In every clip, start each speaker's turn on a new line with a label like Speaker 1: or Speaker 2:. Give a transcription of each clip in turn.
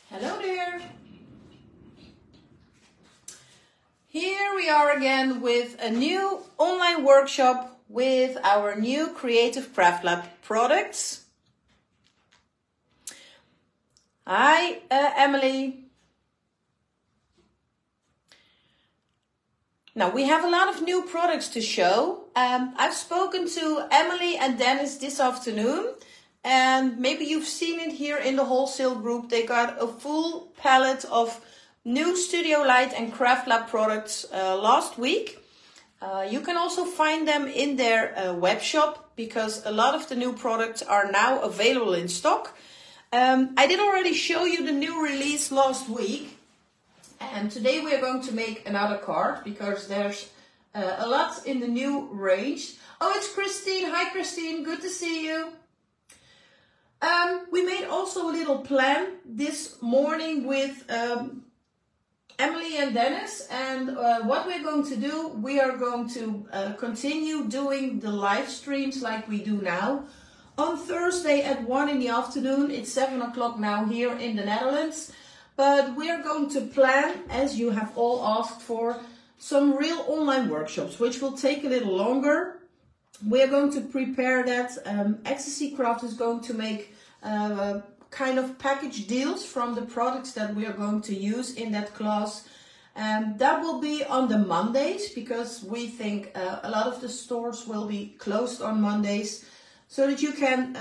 Speaker 1: Hello there! Here we are again with a new online workshop with our new Creative CraftLab products. Hi Emily. Now we have a lot of new products to show. I've spoken to Emily and Dennis this afternoon. And maybe you've seen it here in the wholesale group. They got a full palette of new Studio Light and CraftLab products last week. You can also find them in their web shop because a lot of the new products are now available in stock. I did already show you the new release last week. And today we are going to make another card because there's a lot in the new range. Oh, it's Christine. Hi Christine, good to see you. We made also a little plan this morning with Emily and Dennis, and what we're going to do, we are going to continue doing the live streams like we do now. On Thursday at 1 in the afternoon, it's 7 o'clock now here in the Netherlands, but we're going to plan, as you have all asked for, some real online workshops, which will take a little longer. We're going to prepare that. Ecstasy Craft is going to make kind of package deals from the products that we are going to use in that class. That will be on the Mondays because we think a lot of the stores will be closed on Mondays, so that you can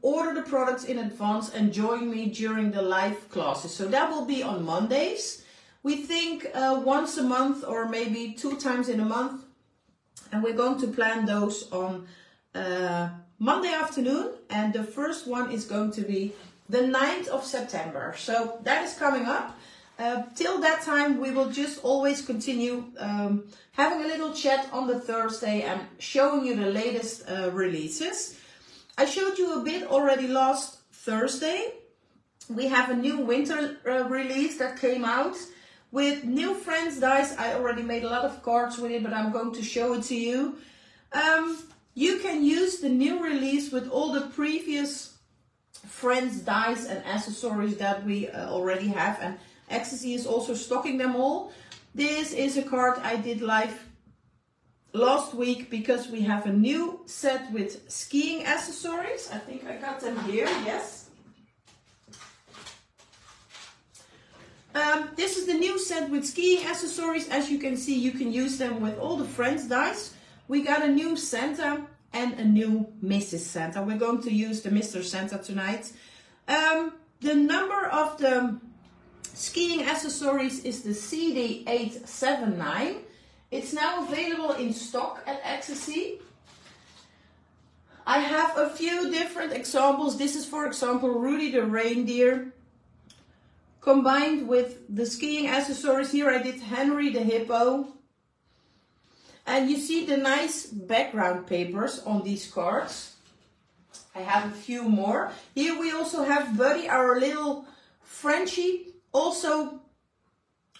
Speaker 1: order the products in advance and join me during the live classes. So that will be on Mondays. We think once a month or maybe 2 times in a month. And we're going to plan those on Monday afternoon. And the first one is going to be the 9th of September. So that is coming up. Till that time, we will just always continue having a little chat on the Thursday and showing you the latest releases. I showed you a bit already last Thursday. We have a new winter release that came out. With new Friendz dies. I already made a lot of cards with it, but I'm going to show it to you. You can use the new release with all the previous Friendz dies and accessories that we already have. And Ecstasy is also stocking them all. This is a card I did live last week because we have a new set with skiing accessories. I think I got them here, yes. This is the new set with skiing accessories. As you can see, you can use them with all the Friendz dies. We got a new Santa and a new Mrs. Santa. We're going to use the Mr. Santa tonight. The number of the skiing accessories is the CD879. It's now available in stock at Ecstasy. I have a few different examples. This is, for example, Rudy the reindeer. Combined with the skiing accessories, here I did Henry the hippo. And you see the nice background papers on these cards. I have a few more. Here we also have Buddy, our little Frenchie, also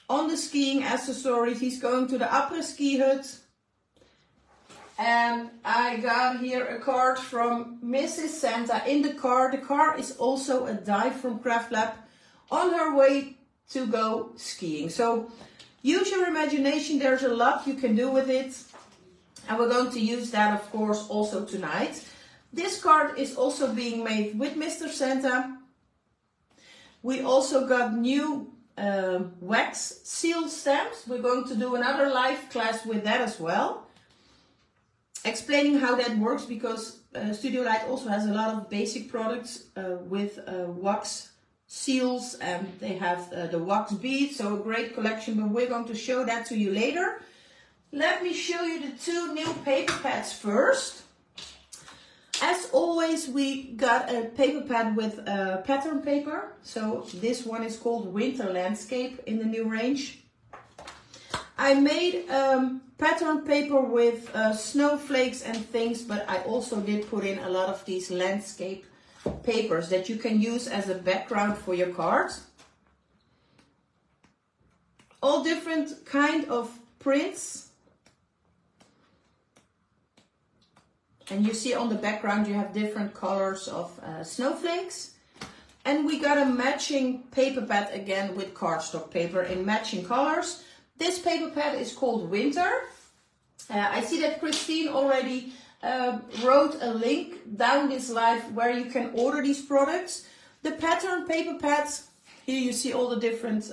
Speaker 1: on the skiing accessories. He's going to the après-ski hut. And I got here a card from Mrs. Santa in the car. The car is also a die from CraftLab, on her way to go skiing. So use your imagination, there's a lot you can do with it. And we're going to use that, of course, also tonight. This card is also being made with Mr. Santa. We also got new wax seal stamps. We're going to do another live class with that as well. Explaining how that works because Studio Light also has a lot of basic products with wax seals, and they have the wax beads, so a great collection, but we're going to show that to you later. Let me show you the 2 new paper pads first. As always, we got a paper pad with pattern paper. So this one is called Winter Landscape in the new range. I made pattern paper with snowflakes and things, but I also did put in a lot of these landscape papers that you can use as a background for your cards. All different kind of prints. And you see on the background you have different colors of snowflakes. And we got a matching paper pad again with cardstock paper in matching colors. This paper pad is called Winter. I see that Christine already wrote a link down this live where you can order these products. The pattern paper pads, here you see all the different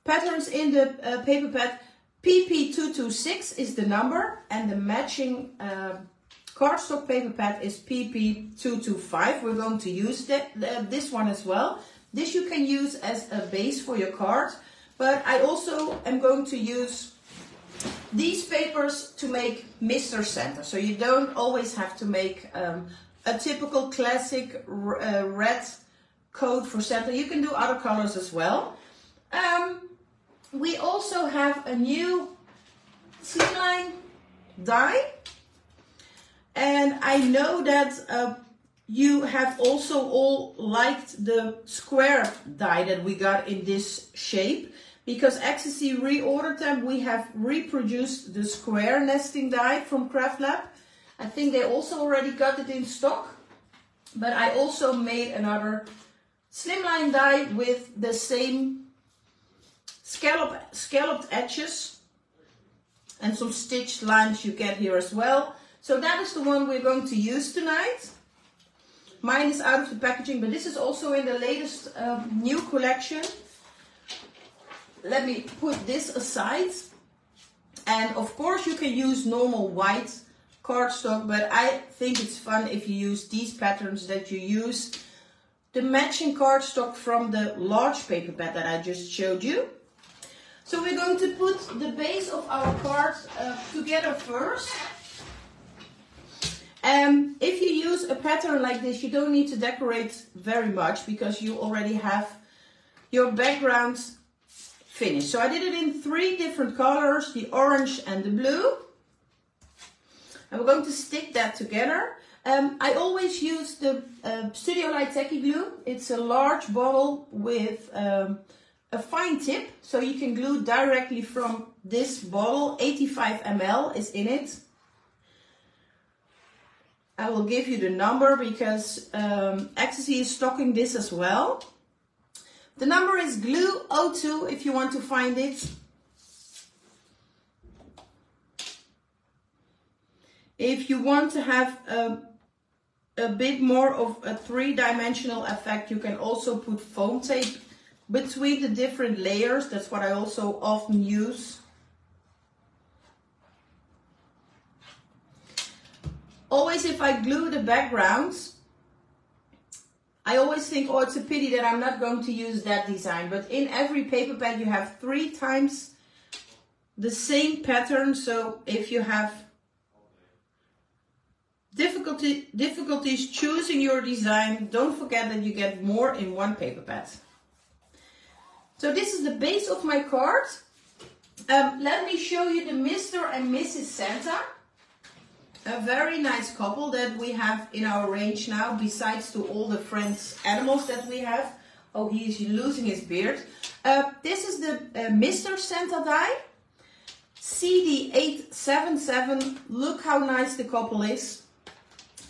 Speaker 1: patterns in the paper pad. PP226 is the number, and the matching cardstock paper pad is PP225. We're going to use this one as well. This you can use as a base for your card, but I also am going to use these papers to make Mr. Santa. So you don't always have to make a typical classic red coat for Santa. You can do other colors as well. We also have a new slimline die. And I know that you have also all liked the square die that we got in this shape. Because Ecstasy reordered them, we have reproduced the square nesting die from CraftLab. I think they also already got it in stock. But I also made another slimline die with the same scalloped edges. And some stitched lines you get here as well. So that is the one we're going to use tonight. Mine is out of the packaging, but this is also in the latest new collection. Let me put this aside. And of course you can use normal white cardstock, but I think it's fun if you use these patterns, that you use the matching cardstock from the large paper pad that I just showed you. So we're going to put the base of our card together first. If you use a pattern like this, you don't need to decorate very much because you already have your background finished. So I did it in 3 different colors, the orange and the blue. And we're going to stick that together. I always use the Studio Light Tacky Glue. It's a large bottle with a fine tip, so you can glue directly from this bottle. 85 ml is in it. I will give you the number because Ecstasy is stocking this as well. The number is glue02 if you want to find it. If you want to have a bit more of a 3-dimensional effect, you can also put foam tape between the different layers. That's what I also often use. Always if I glue the backgrounds, I always think, oh, it's a pity that I'm not going to use that design. But in every paper pad you have 3 times the same pattern. So if you have difficulties choosing your design, don't forget that you get more in one paper pad. So this is the base of my card. Let me show you the Mr. and Mrs. Santa. A very nice couple that we have in our range now, besides to all the Friendz animals that we have. Oh, he is losing his beard. This is the Mr. Santa die. CD877. Look how nice the couple is.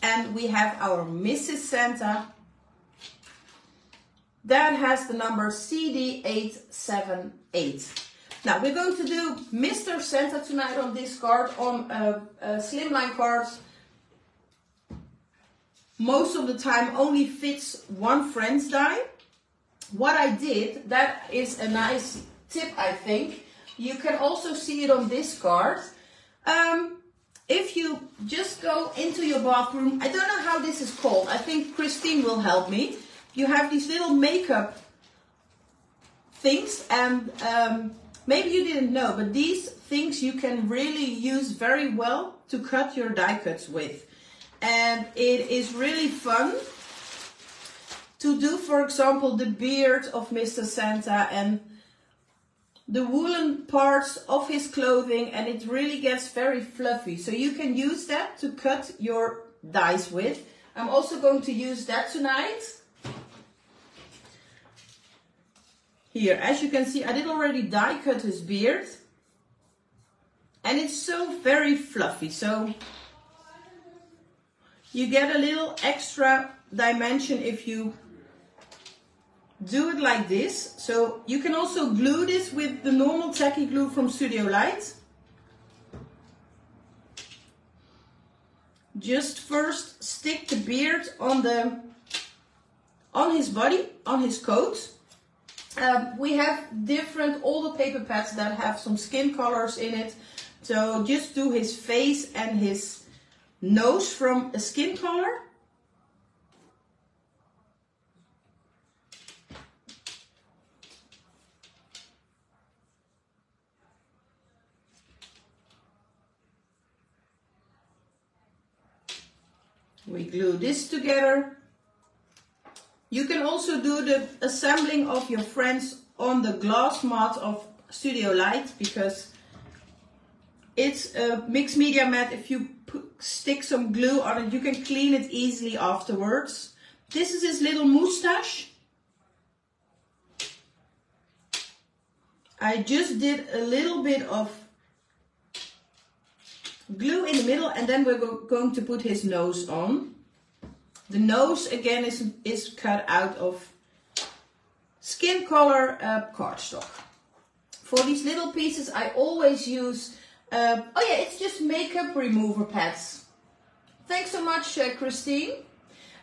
Speaker 1: And we have our Mrs. Santa. That has the number CD878. Now we're going to do Mr. Santa tonight on this card, on a slimline card. Most of the time only fits 1 Friendz die. What I did, that is a nice tip I think. You can also see it on this card. If you just go into your bathroom, I don't know how this is called. I think Christine will help me. You have these little makeup things, and maybe you didn't know, but these things you can really use very well to cut your die cuts with. And it is really fun to do, for example, the beard of Mr. Santa and the woolen parts of his clothing, and it really gets very fluffy. So you can use that to cut your dies with. I'm also going to use that tonight. Here, as you can see, I did already die cut his beard. And it's so very fluffy. So you get a little extra dimension if you do it like this. So you can also glue this with the normal tacky glue from Studio Light. Just first stick the beard on his body, on his coat. We have different older paper pads that have some skin colors in it. So just do his face and his nose from a skin color. We glue this together. You can also do the assembling of your Friendz on the glass mat of Studio Light, because it's a mixed media mat. If you stick some glue on it, you can clean it easily afterwards. This is his little moustache. I just did a little bit of glue in the middle, and then we're going to put his nose on. The nose again is cut out of skin color cardstock. For these little pieces I always use, it's just makeup remover pads. Thanks so much, Christine.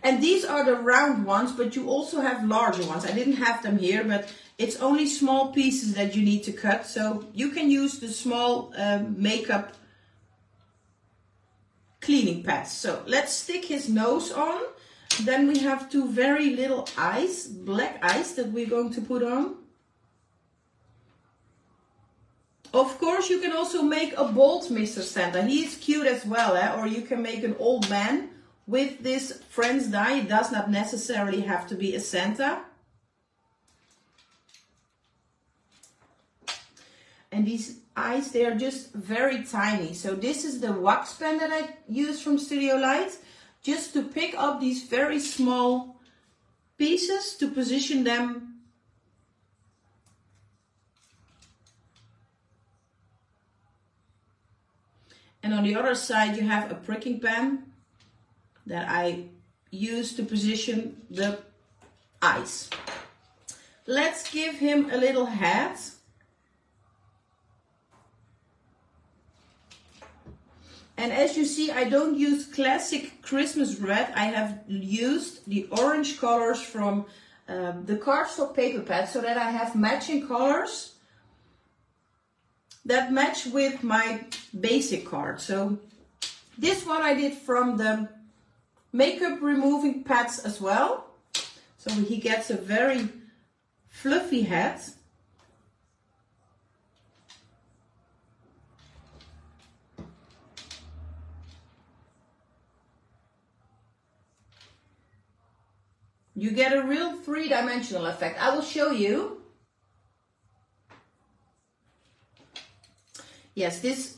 Speaker 1: And these are the round ones, but you also have larger ones. I didn't have them here, but it's only small pieces that you need to cut. So you can use the small makeup cleaning pads. So let's stick his nose on. Then we have two very little eyes, black eyes, that we're going to put on. Of course, you can also make a bald Mr. Santa. He is cute as well, or you can make an old man with this Friendz dye. It does not necessarily have to be a Santa. And these eyes, they are just very tiny. So this is the wax pen that I use from Studio Light, just to pick up these very small pieces to position them. And on the other side you have a pricking pen that I use to position the eyes. Let's give him a little hat. And as you see, I don't use classic Christmas red. I have used the orange colors from the cardstock paper pad, so that I have matching colors that match with my basic card. So this one I did from the makeup removing pads as well. So he gets a very fluffy hat. You get a real three-dimensional effect. I will show you. Yes, this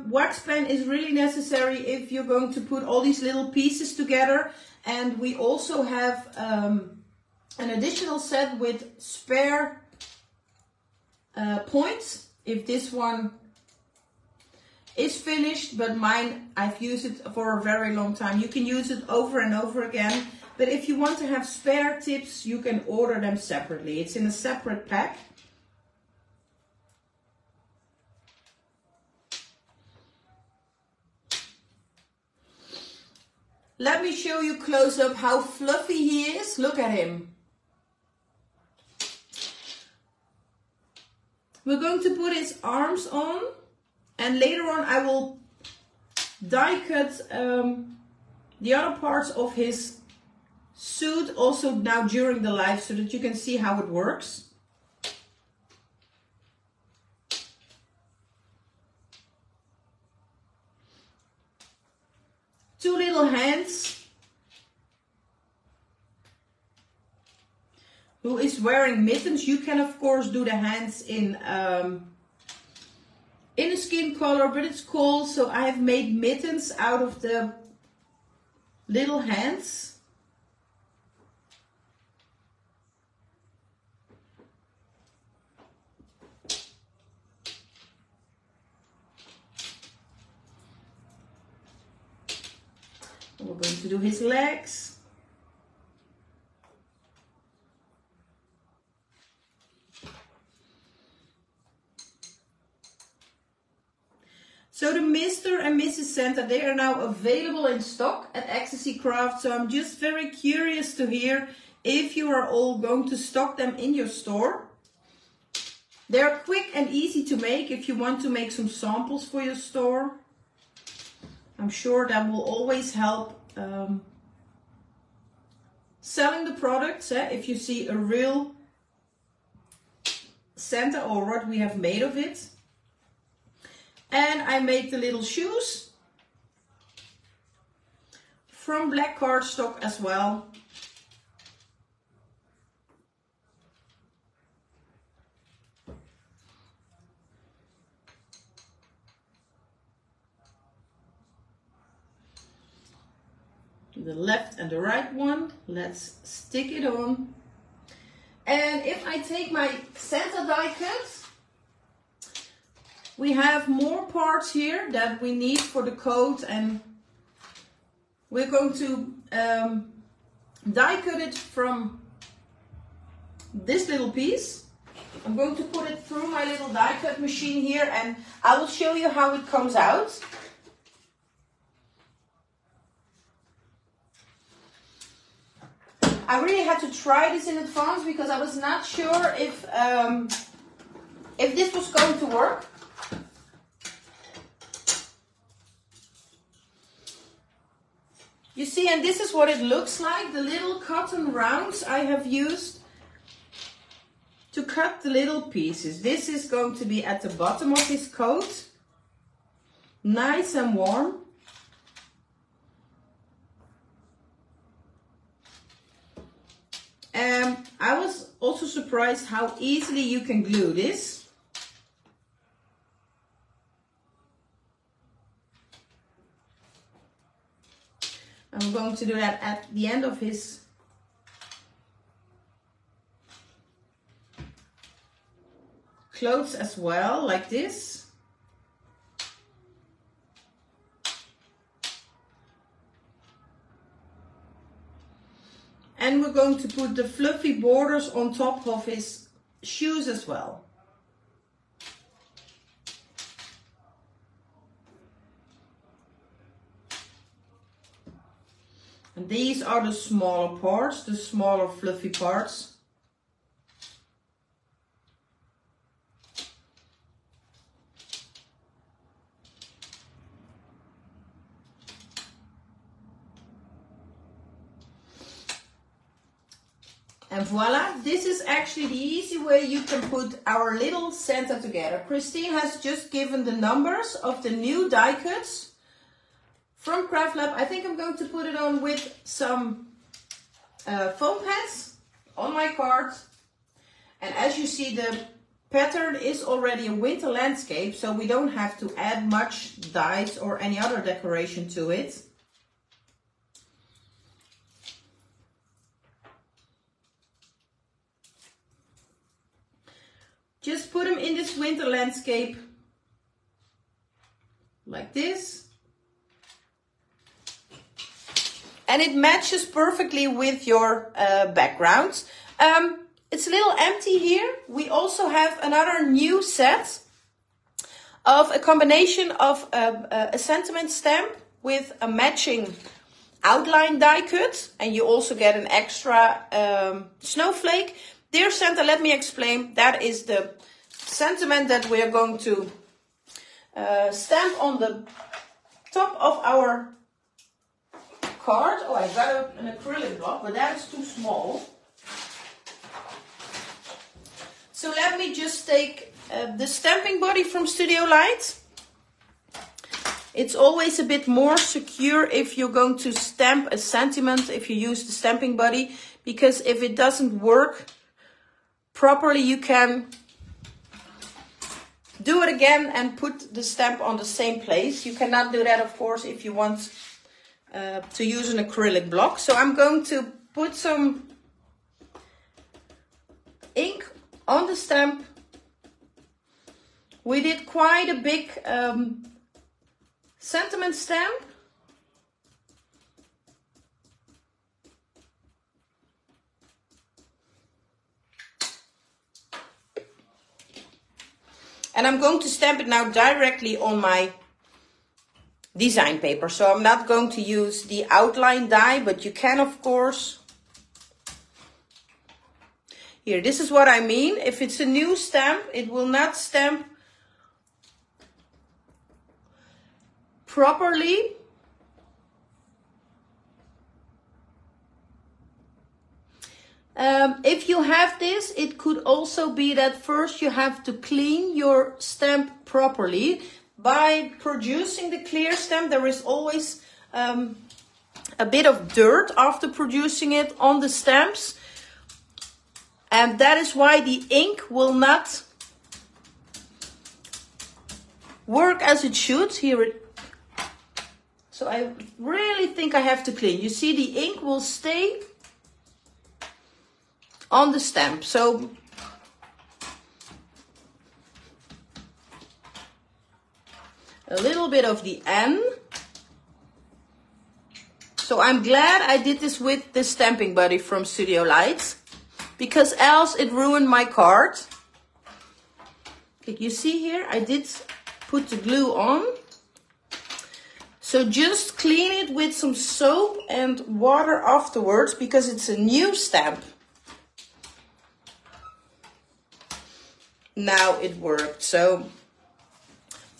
Speaker 1: wax pen is really necessary if you're going to put all these little pieces together. And we also have an additional set with spare points. If this one is finished, but mine, I've used it for a very long time. You can use it over and over again. But if you want to have spare tips, you can order them separately. It's in a separate pack. Let me show you close up how fluffy he is. Look at him. We're going to put his arms on, and later on I will die cut the other parts of his suit also now during the live, so that you can see how it works. Two little hands. Who is wearing mittens? You can of course do the hands in a skin color, but it's cold, so I have made mittens out of the little hands. We're going to do his legs. So the Mr. and Mrs. Santa, they are now available in stock at Ecstasy Craft. So I'm just very curious to hear if you are all going to stock them in your store. They're quick and easy to make if you want to make some samples for your store. I'm sure that will always help selling the products. If you see a real Santa or what we have made of it. And I made the little shoes from black cardstock as well. The left and the right one. Let's stick it on. And if I take my Santa die cut, we have more parts here that we need for the coat, and we're going to die cut it from this little piece. I'm going to put it through my little die cut machine here, and I will show you how it comes out. I really had to try this in advance because I was not sure if this was going to work. You see, and this is what it looks like. The little cotton rounds I have used to cut the little pieces. This is going to be at the bottom of his coat. Nice and warm. I was also surprised how easily you can glue this. I'm going to do that at the end of his clothes as well, like this. And we're going to put the fluffy borders on top of his shoes as well. And these are the smaller parts, the smaller fluffy parts. And voila, this is actually the easy way you can put our little Santa together. Christine has just given the numbers of the new die cuts from CraftLab. I think I'm going to put it on with some foam pads on my card. And as you see, the pattern is already a winter landscape, so we don't have to add much dies or any other decoration to it. Just put them in this winter landscape like this. And it matches perfectly with your background. It's a little empty here. We also have another new set of a combination of a sentiment stamp with a matching outline die cut. And you also get an extra snowflake. Dear Santa, let me explain. That is the sentiment that we are going to stamp on the top of our card. Oh, I got an acrylic block, but that is too small. So let me just take the stamping body from Studio Light. It's always a bit more secure if you're going to stamp a sentiment, if you use the stamping body, because if it doesn't work properly, you can do it again and put the stamp on the same place. You cannot do that, of course, if you want to use an acrylic block. So I'm going to put some ink on the stamp. We did quite a big sentiment stamp. And I'm going to stamp it now directly on my design paper. So I'm not going to use the outline die, but you can, of course. Here, this is what I mean. If it's a new stamp, it will not stamp properly. If you have this, it could also be that first you have to clean your stamp properly. By producing the clear stamp, there is always a bit of dirt after producing it on the stamps. And that is why the ink will not work as it should. So I really think I have to clean. You see, the ink will stay on the stamp. So a little bit of the N. So I'm glad I did this with the stamping buddy from Studio Light, because else it ruined my card. Like you see here, I did put the glue on. So just clean it with some soap and water afterwards, because it's a new stamp. Now it worked. So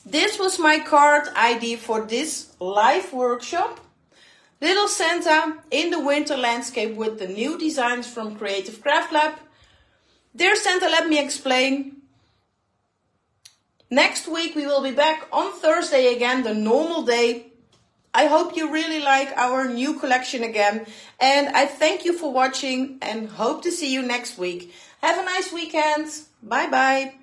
Speaker 1: this was my card idea for this live workshop. Little Santa in the winter landscape with the new designs from Creative CraftLab. Dear Santa, let me explain. Next week we will be back on Thursday again, the normal day. I hope you really like our new collection again. And I thank you for watching and hope to see you next week. Have a nice weekend. Bye bye.